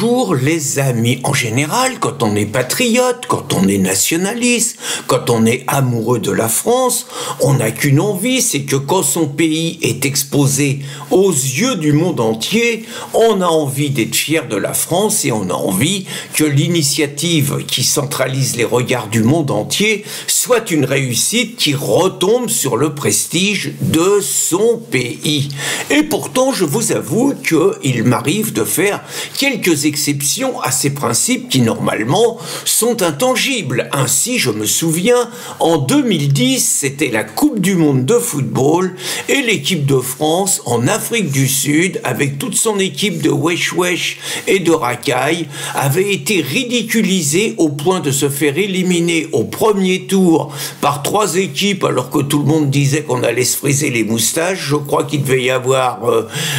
Bonjour les amis. En général, quand on est patriote, quand on est nationaliste, quand on est amoureux de la France, on n'a qu'une envie, c'est que quand son pays est exposé aux yeux du monde entier, on a envie d'être fier de la France et on a envie que l'initiative qui centralise les regards du monde entier soit une réussite qui retombe sur le prestige de son pays. Et pourtant, je vous avoue qu'il m'arrive de faire quelques exceptions à ces principes qui, normalement, sont intangibles. Ainsi, je me souviens, en 2010, c'était la Coupe du Monde de football et l'équipe de France en Afrique du Sud, avec toute son équipe de wesh wesh et de racailles, avait été ridiculisée au point de se faire éliminer au premier tour par 3 équipes, alors que tout le monde disait qu'on allait se friser les moustaches. Je crois qu'il devait y avoir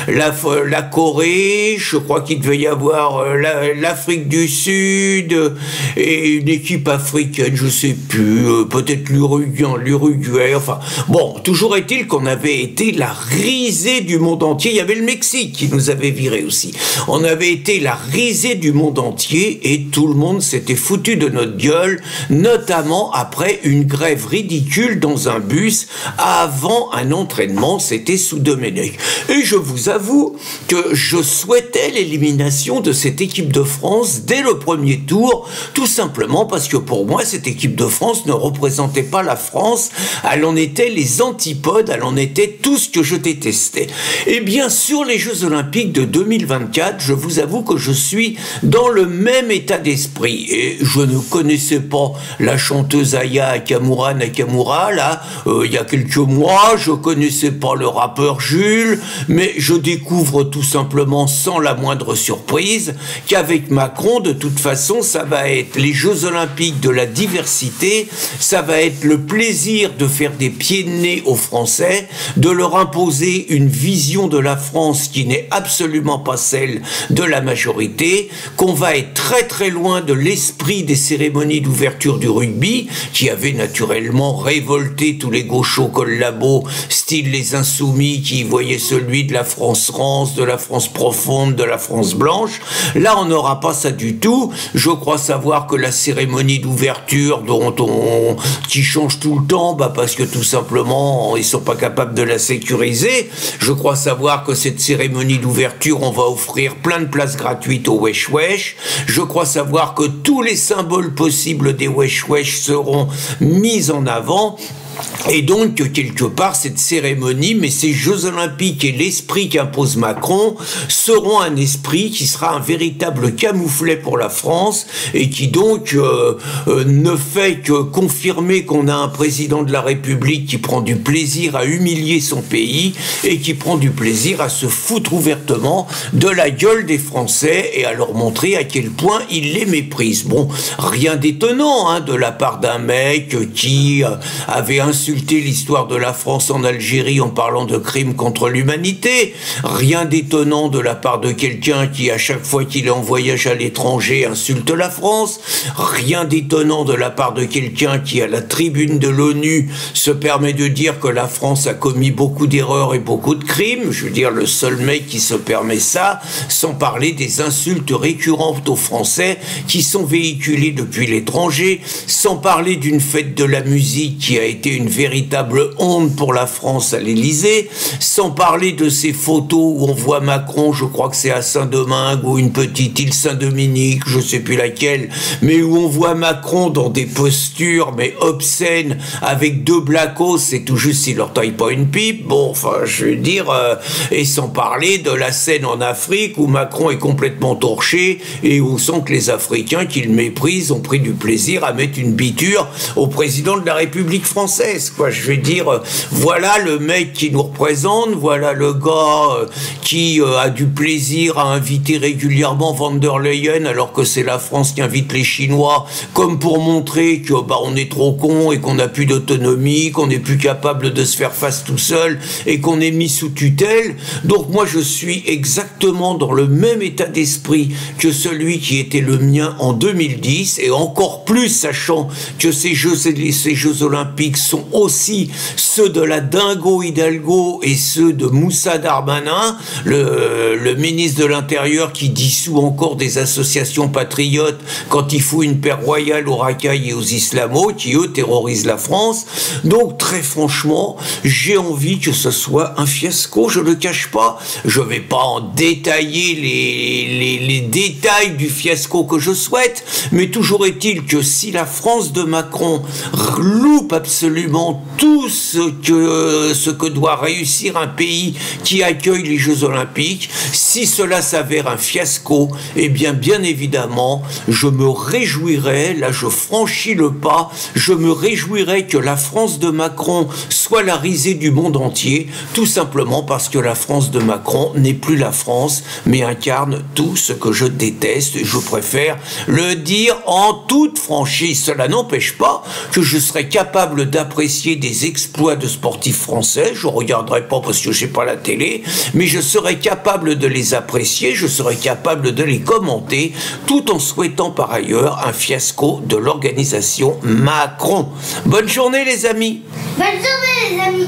la Corée, je crois qu'il devait y avoir l'Afrique du Sud et une équipe africaine, je sais plus, peut-être l'Uruguay, enfin bon, toujours est-il qu'on avait été la risée du monde entier. Il y avait le Mexique qui nous avait viré aussi. On avait été la risée du monde entier et tout le monde s'était foutu de notre gueule, notamment après une grève ridicule dans un bus avant un entraînement, c'était sous Domenech. Et je vous avoue que je souhaitais l'élimination de cette équipe de France dès le premier tour, tout simplement parce que pour moi, cette équipe de France ne représentait pas la France, elle en était les antipodes, elle en était tout ce que je détestais. Et bien, sur les Jeux Olympiques de 2024, je vous avoue que je suis dans le même état d'esprit. Et je ne connaissais pas la chanteuse Aya Nakamura, là, il y a quelques mois, je connaissais pas le rappeur Jules, mais je découvre tout simplement, sans la moindre surprise, qu'avec Macron, de toute façon, ça va être les Jeux Olympiques de la diversité, ça va être le plaisir de faire des pieds de nez aux Français, de leur imposer une vision de la France qui n'est absolument pas celle de la majorité, qu'on va être très très loin de l'esprit des cérémonies d'ouverture du rugby, qui avait naturellement révolté tous les gauchos collabos, style les Insoumis, qui voyaient celui de la France rance, de la France profonde, de la France blanche. Là, on n'aura pas ça du tout. Je crois savoir que la cérémonie d'ouverture qui change tout le temps, parce que tout simplement, ils sont pas capables de la sécuriser. Je crois savoir que cette cérémonie d'ouverture, on va offrir plein de places gratuites aux wesh wesh. Je crois savoir que tous les symboles possibles des wesh wesh seront mis en avant. Et donc, quelque part, cette cérémonie, mais ces Jeux Olympiques et l'esprit qu'impose Macron seront un esprit qui sera un véritable camouflet pour la France et qui donc ne fait que confirmer qu'on a un président de la République qui prend du plaisir à humilier son pays et qui prend du plaisir à se foutre ouvertement de la gueule des Français et à leur montrer à quel point il les méprise. Bon, rien d'étonnant de la part d'un mec qui avait insulter l'histoire de la France en Algérie en parlant de crimes contre l'humanité. Rien d'étonnant de la part de quelqu'un qui, à chaque fois qu'il est en voyage à l'étranger, insulte la France. Rien d'étonnant de la part de quelqu'un qui, à la tribune de l'ONU, se permet de dire que la France a commis beaucoup d'erreurs et beaucoup de crimes. Je veux dire, le seul mec qui se permet ça, sans parler des insultes récurrentes aux Français qui sont véhiculées depuis l'étranger, sans parler d'une fête de la musique qui a été une véritable honte pour la France à l'Élysée, sans parler de ces photos où on voit Macron, je crois que c'est à Saint-Domingue ou une petite île Saint-Dominique, je sais plus laquelle, mais où on voit Macron dans des postures mais obscènes avec 2 blacos, c'est tout juste s'il leur taille pas une pipe, bon, enfin, je veux dire, et sans parler de la scène en Afrique où Macron est complètement torché et où on sent que les Africains qu'il méprise ont pris du plaisir à mettre une biture au président de la République française, quoi. Je veux dire, voilà le mec qui nous représente, voilà le gars qui a du plaisir à inviter régulièrement Van der Leyen alors que c'est la France qui invite les Chinois, comme pour montrer que on est trop con et qu'on n'a plus d'autonomie, qu'on n'est plus capable de se faire face tout seul et qu'on est mis sous tutelle. Donc moi je suis exactement dans le même état d'esprit que celui qui était le mien en 2010 et encore plus sachant que ces Jeux Olympiques sont aussi ceux de la Dingo Hidalgo et ceux de Moussa Darmanin, le ministre de l'Intérieur qui dissout encore des associations patriotes quand il faut une paix royale aux racailles et aux islamos, qui eux terrorisent la France. Donc très franchement, j'ai envie que ce soit un fiasco, je ne le cache pas. Je ne vais pas en détailler les détails du fiasco que je souhaite, mais toujours est-il que si la France de Macron loupe absolument tout ce que doit réussir un pays qui accueille les Jeux Olympiques, si cela s'avère un fiasco, eh bien évidemment, je me réjouirai, là je franchis le pas, je me réjouirai que la France de Macron soit la risée du monde entier, tout simplement parce que la France de Macron n'est plus la France, mais incarne tout ce que je déteste, et je préfère le dire en toute franchise. Cela n'empêche pas que je serai capable d'apprécier des exploits de sportifs français, je ne regarderai pas parce que je n'ai pas la télé, mais je serai capable de les apprécier, je serai capable de les commenter, tout en souhaitant par ailleurs un fiasco de l'organisation Macron. Bonne journée les amis. Bonne journée les amis.